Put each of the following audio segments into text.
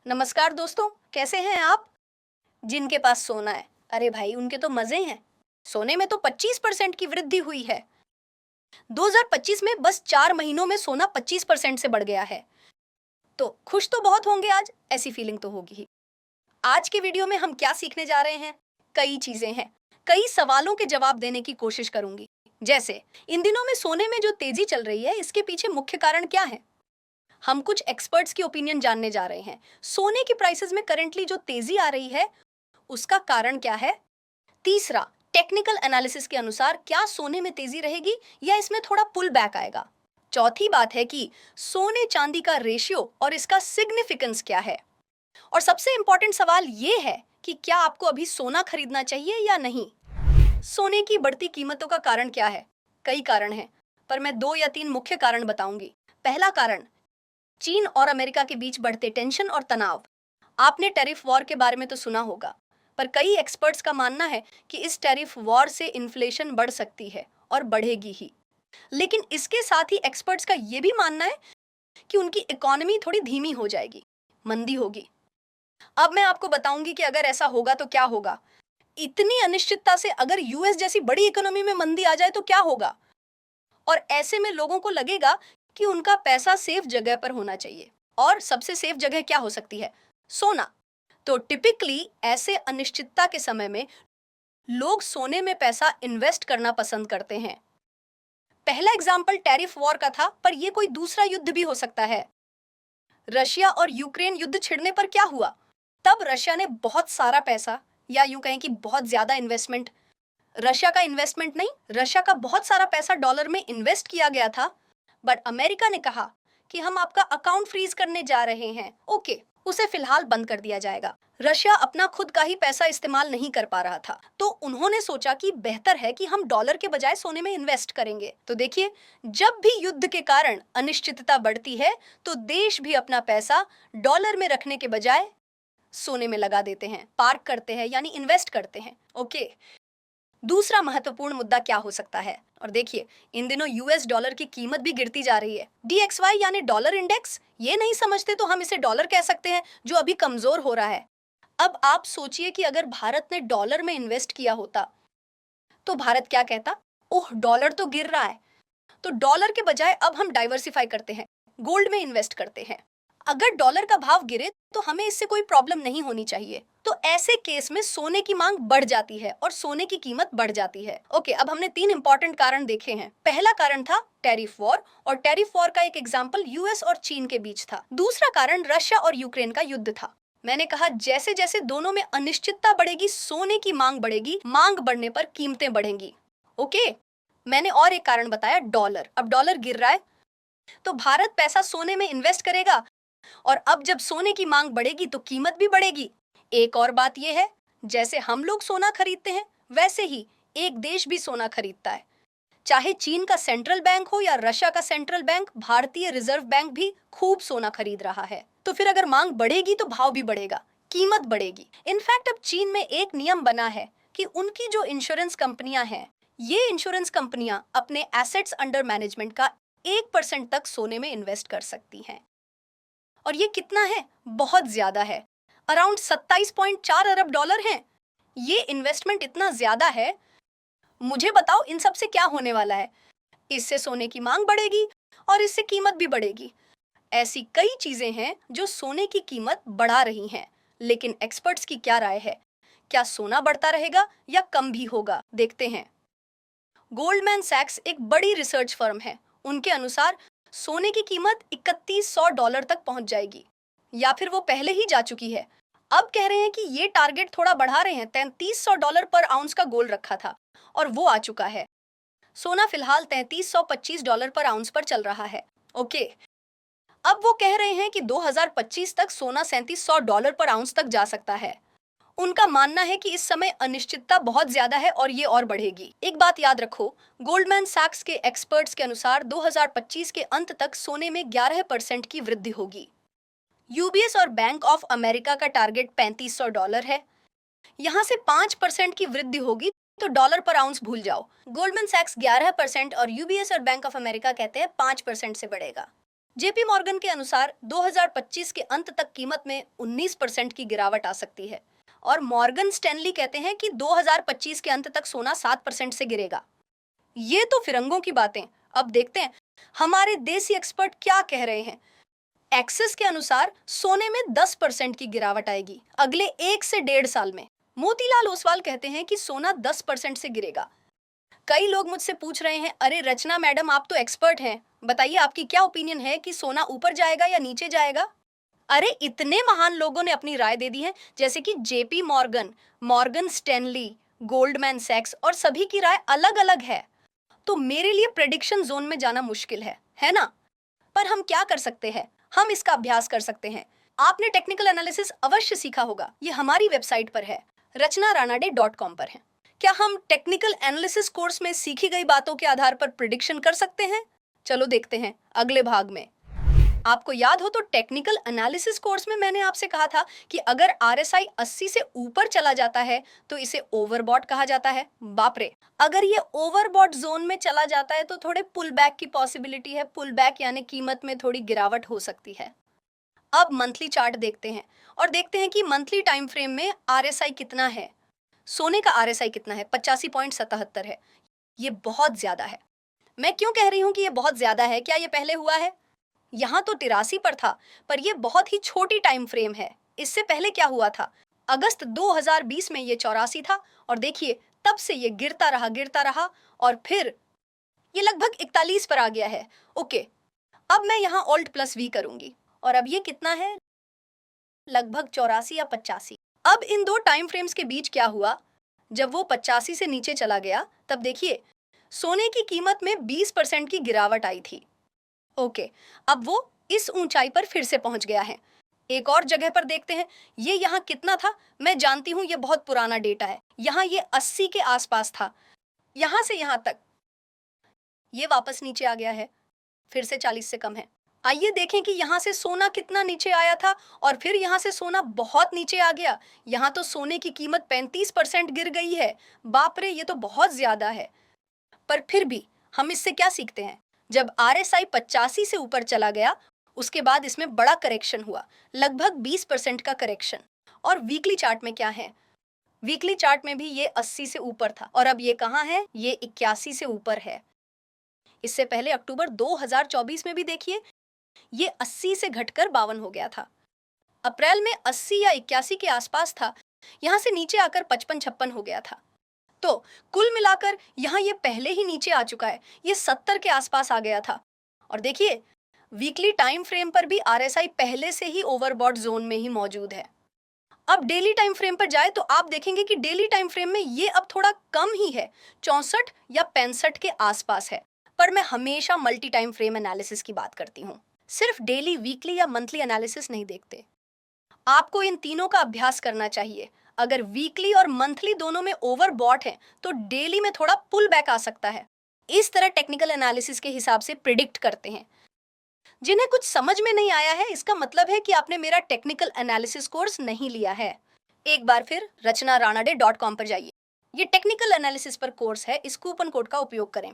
नमस्कार दोस्तों, कैसे हैं आप? जिनके पास सोना है, अरे भाई उनके तो मजे हैं। सोने में तो 25% की वृद्धि हुई है। 2025 में बस 4 महीनों में सोना 25% से बढ़ गया है। तो खुश तो बहुत होंगे आज, ऐसी फीलिंग तो होगी ही। आज के वीडियो में हम क्या सीखने जा रहे हैं? कई चीजें हैं। कई सवालों के जवाब देने की कोशिश करूंगी। जैसे, इन दिनों में सोने में जो तेजी चल रही है, इसके पीछे मुख्य कारण क्या है? हम कुछ एक्सपर्ट्स की ओपिनियन जानने जा रहे हैं। सोने की प्राइसेस में करंटली जो तेजी आ रही है, उसका कारण क्या है? तीसरा, टेक्निकल एनालिसिस के अनुसार क्या सोने में तेजी रहेगी या इसमें थोड़ा पुल बैक आएगा? चौथी बात है कि सोने चांदी का रेशियो और इसका सिग्निफिकेंस क्या है? और सबसे इंपॉर्टेंट सवाल ये है कि क्या आपको अभी सोना खरीदना चाहिए या नहीं? सोने की बढ़ती कीमतों का कारण क्या है? कई कारण हैं, पर मैं 2 या 3 मुख्य कारण बताऊंगी। पहला कारण, चीन और अमेरिका के बीच बढ़ते टेंशन और तनाव। आपने टैरिफ वॉर के बारे में तो सुना होगा, पर कई एक्सपर्ट्स का मानना है कि इस टैरिफ वॉर से इन्फ्लेशन बढ़ सकती है और बढ़ेगी ही। लेकिन इसके साथ ही एक्सपर्ट्स का यह भी मानना है कि उनकी इकोनॉमी थोड़ी धीमी हो जाएगी, मंदी होगी। अब मैं आपको बताऊंगी कि अगर ऐसा होगा तो क्या होगा। इतनी अनिश्चितता से अगर यूएस जैसी बड़ी इकोनॉमी में मंदी आ जाए तो क्या होगा? और ऐसे में लोगों को लगेगा कि उनका पैसा सेफ जगह पर होना चाहिए। और सबसे सेफ जगह क्या हो सकती है? सोना। तो टिपिकली ऐसे अनिश्चितता के समय में लोग सोने में पैसा इन्वेस्ट करना पसंद करते हैं। पहला एग्जाम्पल टैरिफ वॉर का था, पर यह कोई दूसरा युद्ध भी हो सकता है। रशिया और यूक्रेन युद्ध छिड़ने पर क्या हुआ? तब रशिया ने बहुत सारा पैसा, या यूं कहें कि बहुत ज्यादा इन्वेस्टमेंट, रशिया का इन्वेस्टमेंट नहीं, रशिया का बहुत सारा पैसा डॉलर में इन्वेस्ट किया गया था। बट अमेरिका ने कहा कि हम आपका अकाउंट फ्रीज करने जा रहे हैं। ओके, उसे फिलहाल बंद कर दिया जाएगा। रशिया अपना खुद का ही पैसा इस्तेमाल नहीं कर पा रहा था, तो उन्होंने सोचा कि बेहतर है कि हम डॉलर के बजाय सोने में इन्वेस्ट करेंगे। तो देखिए, जब भी युद्ध के कारण अनिश्चितता बढ़ती है, तो देश भी अपना पैसा डॉलर में रखने के बजाय सोने में लगा देते हैं, पार्क करते हैं, यानी इन्वेस्ट करते हैं। ओके, दूसरा महत्वपूर्ण मुद्दा क्या हो सकता है? और देखिए, इन दिनों यूएस डॉलर की कीमत भी गिरती जा रही है। डीएक्सवाई यानी डॉलर इंडेक्स, ये नहीं समझते तो हम इसे डॉलर कह सकते हैं, जो अभी कमजोर हो रहा है। अब आप सोचिए कि अगर भारत ने डॉलर में इन्वेस्ट किया होता, तो भारत क्या कहता? ओह, डॉलर तो गिर रहा है। तो डॉलर के बजाय अब हम डाइवर्सिफाई करते हैं, गोल्ड में इन्वेस्ट करते हैं। अगर डॉलर का भाव गिरे तो हमें इससे कोई प्रॉब्लम नहीं होनी चाहिए। तो ऐसे केस में सोने की मांग बढ़ जाती है और सोने की कीमत बढ़ जाती है। ओके, अब हमने 3 इंपॉर्टेंट कारण देखे हैं। पहला कारण था टैरिफ वॉर, और टैरिफ वॉर का एक एग्जाम्पल यूएस और चीन के बीच था। दूसरा कारण रशिया और यूक्रेन का युद्ध था। मैंने कहा, जैसे जैसे दोनों में अनिश्चितता बढ़ेगी, सोने की मांग बढ़ेगी, मांग बढ़ने पर कीमतें बढ़ेंगी। ओके, मैंने और एक कारण बताया, डॉलर। अब डॉलर गिर रहा है, तो भारत पैसा सोने में इन्वेस्ट करेगा, और अब जब सोने की मांग बढ़ेगी तो कीमत भी बढ़ेगी। एक और बात यह है, जैसे हम लोग सोना खरीदते हैं, वैसे ही एक देश भी सोना खरीदता है। चाहे चीन का सेंट्रल बैंक हो या रशिया का सेंट्रल बैंक, भारतीय रिजर्व बैंक भी खूब सोना खरीद रहा है। तो फिर अगर मांग बढ़ेगी तो भाव भी बढ़ेगा, कीमत बढ़ेगी। इनफैक्ट अब चीन में एक नियम बना है कि उनकी जो इंश्योरेंस कंपनियां हैं, ये इंश्योरेंस कंपनियां अपने एसेट्स अंडर मैनेजमेंट का 1% तक सोने में इन्वेस्ट कर सकती हैं। और ये कितना है? बहुत ज्यादा है। अराउंड 27.4 अरब डॉलर हैं। ये इन्वेस्टमेंट इतना ज्यादा है। मुझे बताओ, इन सब से क्या होने वाला है? इससे सोने की मांग बढ़ेगी और इससे कीमत भी बढ़ेगी। ऐसी कई चीजें हैं जो सोने की कीमत बढ़ा रही हैं। लेकिन एक्सपर्ट्स की क्या राय है? क्या सोना बढ़ता रहेगा या कम भी होगा? देखते हैं। गोल्डमैन सैक्स एक बड़ी रिसर्च फर्म है। उनके अनुसार सोने की कीमत $3100 तक पहुंच जाएगी, या फिर वो पहले ही जा चुकी है। अब कह रहे हैं कि ये टारगेट थोड़ा बढ़ा रहे हैं। $3300 पर आउंस का गोल रखा था और वो आ चुका है। सोना फिलहाल $3325 पर आउंस पर चल रहा है। ओके, अब वो कह रहे हैं कि 2025 तक सोना $3700 पर आउंस तक जा सकता है। उनका मानना है कि इस समय अनिश्चितता बहुत ज्यादा है और ये और बढ़ेगी। एक बात याद रखो, गोल्डमैन सैक्स के एक्सपर्ट्स के अनुसार 2025 के अंत तक सोने में 11% की वृद्धि होगी। यूबीएस और बैंक ऑफ अमेरिका का टारगेट $3500 है। यहाँ से 5% की वृद्धि होगी तो डॉलर पर आउंस भूल जाओ। गोल्डमैन सैक्स 11% और यूबीएस और बैंक ऑफ अमेरिका कहते हैं 5% से बढ़ेगा। जेपी मॉर्गन के अनुसार 2025 के अंत तक कीमत में 19% की गिरावट आ सकती है और मॉर्गन स्टैनली कहते हैं कि 2025 के अंत तक सोना 7% से गिरेगा। ये तो फिरंगों की बातें। अब देखते हैं हमारे देसी एक्सपर्ट क्या कह रहे हैं। एक्सिस के अनुसार सोने में 10% की गिरावट आएगी अगले 1 से 1.5 साल में। मोतीलाल ओसवाल कहते हैं कि सोना 10% से गिरेगा। कई लोग मुझसे पूछ रहे हैं, अरे रचना मैडम आप तो एक्सपर्ट हैं, बताइए आपकी क्या ओपिनियन है कि सोना ऊपर जाएगा या नीचे जाएगा। अरे इतने महान लोगों ने अपनी राय दे दी है, जैसे कि JP Morgan, Morgan Stanley, Goldman सैक्स, और सभी की राय अलग अलग है। तो मेरे लिए प्रेडिक्शन जोन में जाना मुश्किल है ना। पर हम क्या कर सकते हैं, हम इसका अभ्यास कर सकते हैं। आपने टेक्निकल एनालिसिस अवश्य सीखा होगा, ये हमारी वेबसाइट पर है, rachnaranade.com पर है। क्या हम टेक्निकल एनालिसिस कोर्स में सीखी गई बातों के आधार पर प्रिडिक्शन कर सकते हैं? चलो देखते हैं अगले भाग में। आपको याद हो तो टेक्निकल एनालिसिस कोर्स में मैंने आपसे कहा था कि अगर आरएसआई 80 से ऊपर चला जाता है तो इसे ओवरबॉट कहा जाता है। बाप रे, अगर ये ओवरबॉट जोन में चला जाता है तो थोड़े पुल बैक की पॉसिबिलिटी है। पुल बैक यानी कीमत में थोड़ी गिरावट हो सकती है। अब मंथली चार्ट देखते हैं और देखते हैं कि मंथली टाइम फ्रेम में आरएसआई कितना है। सोने का आरएसआई कितना है? 85.77 है। ये बहुत ज्यादा है। मैं क्यों कह रही हूं कि ये बहुत ज्यादा है? क्या ये पहले हुआ है? यहाँ तो 83 पर था, पर ये बहुत ही छोटी टाइम फ्रेम है। इससे पहले क्या हुआ था? अगस्त 2020 में ये 84 था और देखिए तब से ये गिरता रहा और फिर ये लगभग 41 पर आ गया है। ओके, अब मैं यहाँ ऑल्ट प्लस वी करूंगी और अब ये कितना है? लगभग 84 या 85। अब इन दो टाइम फ्रेम्स के बीच क्या हुआ? जब वो 85 से नीचे चला गया तब देखिए सोने की कीमत में 20% की गिरावट आई थी। ओके, अब वो इस ऊंचाई पर फिर से पहुंच गया है। एक और जगह पर देखते हैं, ये यहाँ कितना था? मैं जानती हूँ ये बहुत पुराना डेटा है। यहाँ ये 80 के आसपास था। यहाँ से यहाँ तक ये वापस नीचे आ गया है, फिर से 40 से कम है। आइए देखें कि यहाँ से सोना कितना नीचे आया था और फिर यहाँ से सोना बहुत नीचे आ गया। यहाँ तो सोने की कीमत 35% गिर गई है। बाप रे, ये तो बहुत ज्यादा है। पर फिर भी हम इससे क्या सीखते हैं? जब आरएसआई 85 से ऊपर चला गया उसके बाद इसमें बड़ा करेक्शन हुआ, लगभग 20% का करेक्शन। और वीकली चार्ट में क्या है? वीकली चार्ट में भी ये 80 से ऊपर था और अब ये कहाँ है? ये 81 से ऊपर है। इससे पहले अक्टूबर 2024 में भी देखिए ये 80 से घटकर 52 हो गया था। अप्रैल में 80 या 81 के आसपास था, यहाँ से नीचे आकर 55-56 हो गया था। तो कुल मिलाकर यहाँ ये पहले ही नीचे आ चुका है, ये 70 के आसपास आ गया था। और देखिए वीकली टाइम फ्रेम पर भी आरएसआई पहले से ही ओवरबॉट जोन में ही मौजूद है। अब डेली टाइम फ्रेम पर जाए तो आप देखेंगे कि डेली टाइम फ्रेम में ये अब थोड़ा कम ही है, 64 या 65 के आसपास है। पर मैं हमेशा मल्टी टाइम फ्रेम एनालिसिस की बात करती हूँ, सिर्फ डेली, वीकली या मंथली एनालिसिस नहीं देखते। आपको इन तीनों का अभ्यास करना चाहिए। अगर वीकली और मंथली दोनों में ओवरबॉट है तो डेली में थोड़ा पुल बैक आ सकता है। इस तरह टेक्निकल एनालिसिस के हिसाब से प्रिडिक्ट करते हैं। जिन्हें कुछ समझ में नहीं आया है इसका मतलब है कि आपने मेरा टेक्निकल एनालिसिस कोर्स नहीं लिया है। एक बार फिर rachnaranade.com पर जाइए, ये टेक्निकल एनालिसिस पर कोर्स है। इस कूपन कोड का उपयोग करें।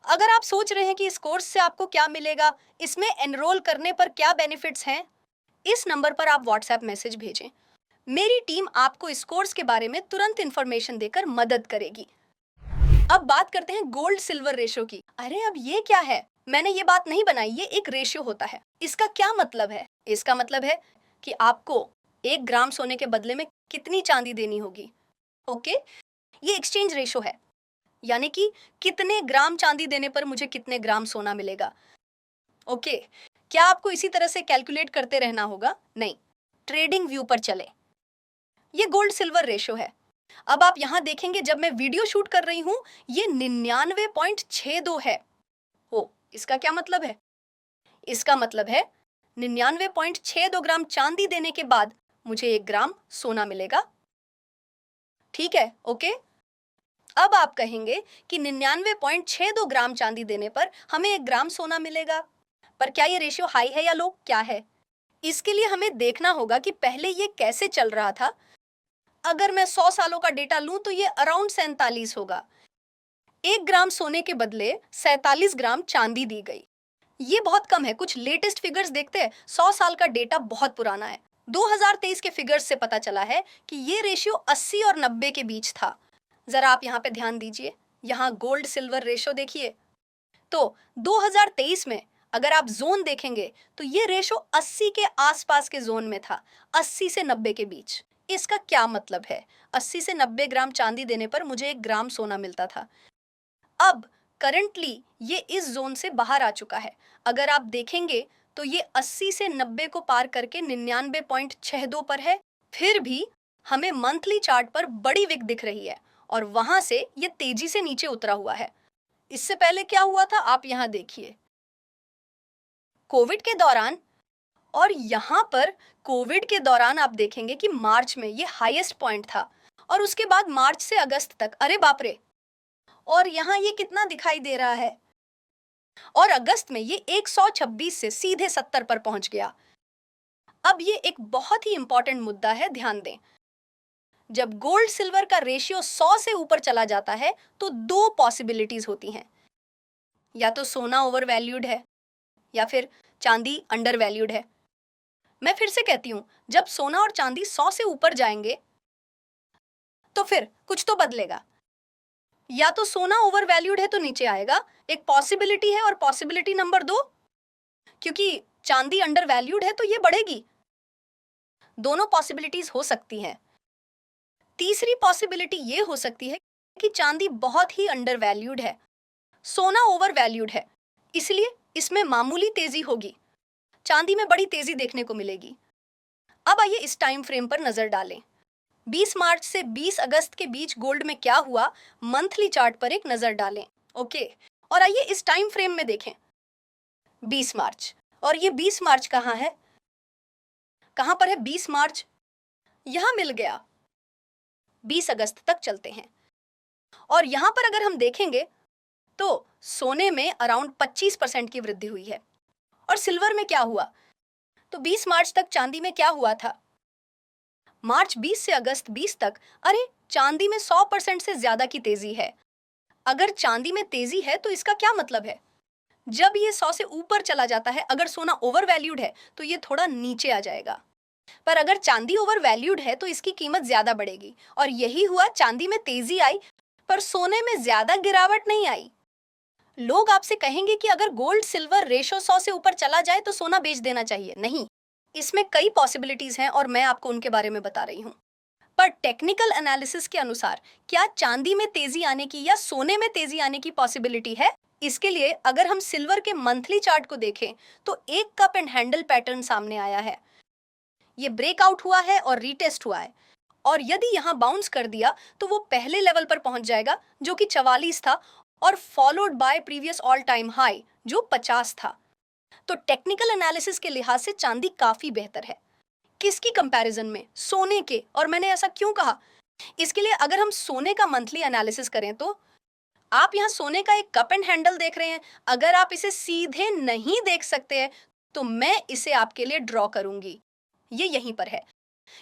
अगर आप सोच रहे हैं कि इस कोर्स से आपको क्या मिलेगा, इसमें एनरोल करने पर क्या बेनिफिट्स हैं, इस नंबर पर आप व्हाट्सएप मैसेज भेजें। मेरी टीम आपको इस कोर्स के बारे में तुरंत इंफॉर्मेशन देकर मदद करेगी। अब बात करते हैं गोल्ड सिल्वर रेशियो की। अरे अब ये क्या है? मैंने ये बात नहीं बनाई, ये एक रेशियो होता है। इसका क्या मतलब है? इसका मतलब है कि आपको 1 ग्राम सोने के बदले में कितनी चांदी देनी होगी। ओके, ये एक्सचेंज रेशियो है, यानी कि कितने ग्राम चांदी देने पर मुझे कितने ग्राम सोना मिलेगा। ओके, क्या आपको इसी तरह से कैलकुलेट करते रहना होगा? नहीं, ट्रेडिंग व्यू पर चले। ये गोल्ड सिल्वर रेशियो है। अब आप यहां देखेंगे जब मैं वीडियो शूट कर रही हूं ये 99.62 है। ओ, इसका क्या मतलब है? इसका मतलब है 99.62 ग्राम चांदी देने के बाद मुझे 1 ग्राम सोना मिलेगा। ठीक है, ओके। अब आप कहेंगे कि 99.62 ग्राम चांदी देने पर हमें 1 ग्राम सोना मिलेगा। पर क्या ये रेशियो हाई है या लो? क्या है? इसके लिए हमें देखना होगा कि पहले ये कैसे चल रहा था। अगर मैं 100 सालों का डेटा लूं तो ये अराउंड 47 होगा। 1 ग्राम सोने के बदले 47 ग्राम चांदी दी गई, ये बहुत कम है। कुछ लेटेस्ट फिगर्स देखते हैं, 100 साल का डेटा बहुत पुराना है। 2023 के फिगर्स से पता चला है कि ये रेशियो 80 और 90 के बीच था। जरा आप यहाँ पे ध्यान दीजिए, यहाँ गोल्ड सिल्वर रेशियो देखिए। तो 2023 में अगर आप जोन देखेंगे तो ये रेशो 80 के आसपास के जोन में था, 80 से 90 के बीच। इसका क्या मतलब है? 80 से 90 ग्राम चांदी देने पर मुझे 1 ग्राम सोना मिलता था। अब करंटली ये इस जोन से बाहर आ चुका है। अगर आप देखेंगे तो ये 80 से 90 को पार करके 99.62 पर है। फिर भी हमें मंथली चार्ट पर बड़ी विक दिख रही है और वहां से ये तेजी से नीचे उतरा हुआ है। इससे पहले क्या हुआ था आप यहां देखिए, कोविड के दौरान, और यहां पर कोविड के दौरान आप देखेंगे कि मार्च में ये हाईएस्ट पॉइंट था और उसके बाद मार्च से अगस्त तक, अरे बाप रे, और यहां ये कितना दिखाई दे रहा है, और अगस्त में ये 126 से सीधे 70 पर पहुंच गया। अब ये एक बहुत ही इंपॉर्टेंट मुद्दा है, ध्यान दें। जब गोल्ड सिल्वर का रेशियो 100 से ऊपर चला जाता है तो दो पॉसिबिलिटीज होती हैं, या तो सोना ओवर वैल्यूड है या फिर चांदी अंडर वैल्यूड है। मैं फिर से कहती हूं, जब सोना और चांदी 100 से ऊपर जाएंगे तो फिर कुछ तो बदलेगा। या तो सोना ओवर वैल्यूड है तो नीचे आएगा, एक पॉसिबिलिटी है, और पॉसिबिलिटी नंबर 2, क्योंकि चांदी अंडर वैल्यूड है तो ये बढ़ेगी। दोनों पॉसिबिलिटीज हो सकती हैं। तीसरी पॉसिबिलिटी ये हो सकती है कि चांदी बहुत ही अंडर वैल्यूड है, सोना ओवर वैल्यूड है, इसलिए इसमें मामूली तेजी होगी, चांदी में बड़ी तेजी देखने को मिलेगी। अब आइए इस टाइम फ्रेम पर नजर डालें। 20 मार्च से 20 अगस्त के बीच गोल्ड में क्या हुआ, मंथली चार्ट पर एक नजर डालें। ओके, और आइए इस टाइम फ्रेम में देखें 20 मार्च, और ये 20 मार्च कहाँ है, कहाँ पर है 20 मार्च, यहां मिल गया। 20 अगस्त तक चलते हैं और यहां पर अगर हम देखेंगे तो सोने में अराउंड 25% की वृद्धि हुई है। और सिल्वर में क्या हुआ, तो 20 मार्च तक चांदी में क्या हुआ था, मार्च 20 से अगस्त 20 तक, अरे चांदी में 100% से ज्यादा की तेजी है। अगर चांदी में तेजी है तो इसका क्या मतलब है, जब ये 100 से ऊपर चला जाता है, अगर सोना ओवर वैल्यूड है तो ये थोड़ा नीचे आ जाएगा, पर अगर चांदी ओवर वैल्यूड है तो इसकी कीमत ज्यादा बढ़ेगी। और यही हुआ, चांदी में तेजी आई पर सोने में ज्यादा गिरावट नहीं आई। लोग आपसे कहेंगे कि अगर गोल्ड सिल्वर रेशो 100 से ऊपर चला जाए तो सोना बेच देना चाहिए। नहीं, इसमें कई पॉसिबिलिटीज हैं और मैं आपको उनके बारे में बता रही हूँ। पर टेक्निकल एनालिसिस के अनुसार क्या चांदी में तेजी आने की या सोने में तेजी आने की पॉसिबिलिटी है? इसके लिए अगर हम सिल्वर के मंथली चार्ट को देखें तो एक कप एंड हैंडल पैटर्न सामने आया है। ये ब्रेकआउट हुआ है और रीटेस्ट हुआ है, और यदि यहां बाउंस कर दिया तो वो पहले लेवल पर पहुंच जाएगा जो कि 44 था, और followed by previous all time high जो 50 था। तो टेक्निकल एनालिसिस के लिहाज से चांदी काफी बेहतर है। किसकी कंपैरिजन में, सोने के। और मैंने ऐसा क्यों कहा, इसके लिए अगर हम सोने का मंथली एनालिसिस करें तो आप यहाँ सोने का एक कप एंड हैंडल देख रहे हैं। अगर आप इसे सीधे नहीं देख सकते हैं तो मैं इसे आपके लिए ड्रॉ करूंगी, ये यहीं पर है,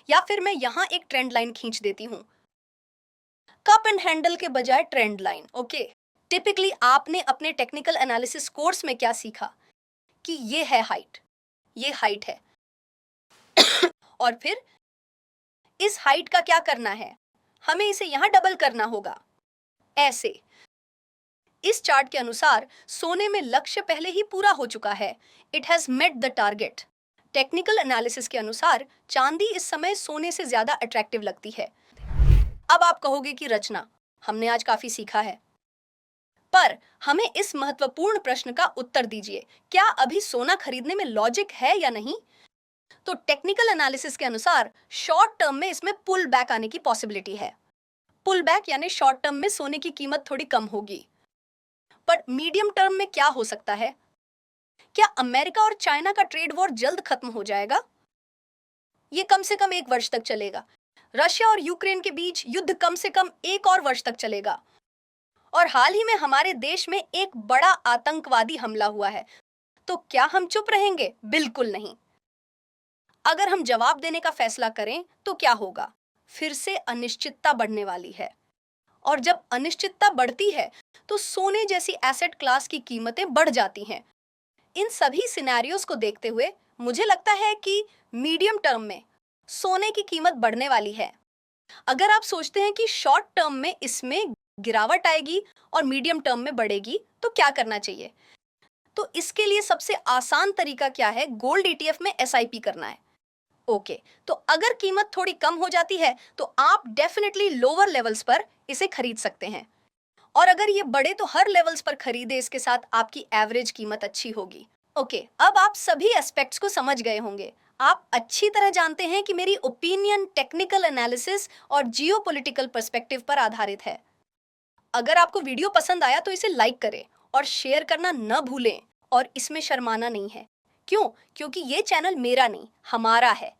या फिर मैं यहां एक ट्रेंड लाइन खींच देती हूं, कप एंड हैंडल के बजाय ट्रेंड लाइन। ओके, टिपिकली आपने अपने टेक्निकल एनालिसिस कोर्स में क्या सीखा कि ये है हाइट, ये हाइट है और फिर इस हाइट का क्या करना है, हमें इसे यहां डबल करना होगा, ऐसे। इस चार्ट के अनुसार सोने में लक्ष्य पहले ही पूरा हो चुका है, it has met the target. Technical analysis के अनुसार चांदी इस समय सोने से ज्यादा अट्रैक्टिव लगती है। अब आप कहोगे कि रचना, हमने आज काफी सीखा है, पर हमें इस महत्वपूर्ण प्रश्न का उत्तर दीजिए, क्या अभी सोना खरीदने में लॉजिक है या नहीं? तो टेक्निकल एनालिसिस के अनुसार शॉर्ट टर्म में इसमें पुल बैक आने की पॉसिबिलिटी है। पुल बैक यानी शॉर्ट टर्म में सोने की कीमत थोड़ी कम होगी, पर मीडियम टर्म में क्या हो सकता है? क्या अमेरिका और चाइना का ट्रेड वॉर जल्द खत्म हो जाएगा? ये कम से कम 1 वर्ष तक चलेगा। रशिया और यूक्रेन के बीच युद्ध कम से कम 1 और वर्ष तक चलेगा। और हाल ही में हमारे देश में एक बड़ा आतंकवादी हमला हुआ है, तो क्या हम चुप रहेंगे? बिल्कुल नहीं। अगर हम जवाब देने का फैसला करें तो क्या होगा? फिर से अनिश्चितता बढ़ने वाली है, और जब अनिश्चितता बढ़ती है तो सोने जैसी एसेट क्लास की कीमतें बढ़ जाती हैं। इन सभी सिनेरियोज को देखते हुए मुझे लगता है कि मीडियम टर्म में सोने की कीमत बढ़ने वाली है। अगर आप सोचते हैं कि शॉर्ट टर्म में इसमें गिरावट आएगी और मीडियम टर्म में बढ़ेगी, तो क्या करना चाहिए? तो इसके लिए सबसे आसान तरीका क्या है? गोल्ड ईटीएफ में एसआईपी करना है। ओके, तो अगर कीमत थोड़ी कम हो जाती है तो आप डेफिनेटली लोअर लेवल्स पर इसे खरीद सकते हैं, और अगर ये बढ़े तो हर लेवल्स पर खरीदे, इसके साथ आपकी एवरेज कीमत अच्छी होगी। ओके, अब आप सभी एस्पेक्ट्स को समझ गए होंगे। आप अच्छी तरह जानते हैं कि मेरी ओपिनियन टेक्निकल एनालिसिस और जियोपॉलिटिकल पर्सपेक्टिव पर आधारित है। अगर आपको वीडियो पसंद आया तो इसे लाइक करें और शेयर करना न भूलें, और इसमें शर्माना नहीं है। क्यों? क्योंकि ये चैनल मेरा नहीं, हमारा है।